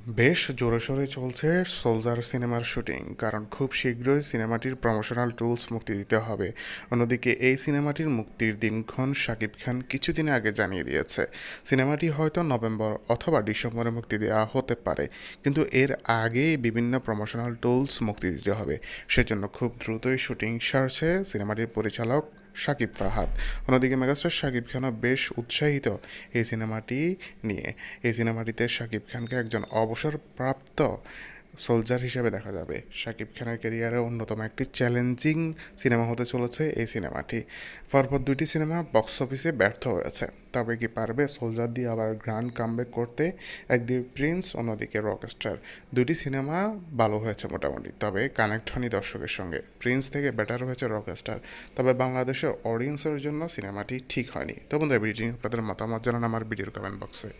বেশ জোরেশোরে চলছে সোলজার সিনেমার শুটিং, কারণ খুব শীঘ্রই সিনেমাটির প্রমোশনাল টুলস মুক্তি দিতে হবে। অন্যদিকে এই সিনেমাটির মুক্তির দিনক্ষণ শাকিব খান কিছুদিন আগে জানিয়ে দিয়েছে। সিনেমাটি হয়তো নভেম্বর অথবা ডিসেম্বরে মুক্তি দেওয়া হতে পারে, কিন্তু এর আগেই বিভিন্ন প্রমোশনাল টুলস মুক্তি দিতে হবে। সেজন্য খুব দ্রুতই শুটিং সারছে সিনেমাটির পরিচালক শাকিব ফাহাদ। অন্যদিকে মেগাস্টার শাকিব খানও বেশ উৎসাহিত এই সিনেমাটি নিয়ে। এই সিনেমাটিতে শাকিব খানকে একজন অবসরপ্রাপ্ত সোলজার হিসেবে দেখা যাবে। শাকিব খানের ক্যারিয়ারে অন্যতম একটি চ্যালেঞ্জিং সিনেমা হতে চলেছে এই সিনেমাটি। পরপর দুইটি সিনেমা বক্স অফিসে ব্যর্থ হয়েছে, তবে কি পারবে সোলজার দিয়ে আবার গ্র্যান্ড কামব্যাক করতে? একদিকে প্রিন্স, অন্যদিকে রকস্টার। দুইটি সিনেমা ভালো হয়েছে মোটামুটি, তবে কানেক্ট হয়নি দর্শকের সঙ্গে। প্রিন্স থেকে বেটার হয়েছে রকস্টার, তবে বাংলাদেশের অডিয়েন্সের জন্য সিনেমাটি ঠিক হয়নি। তো বন্ধুরা, ভিডিওটি আপনাদের মতামত জানান আমার ভিডিওর কমেন্ট বক্সে।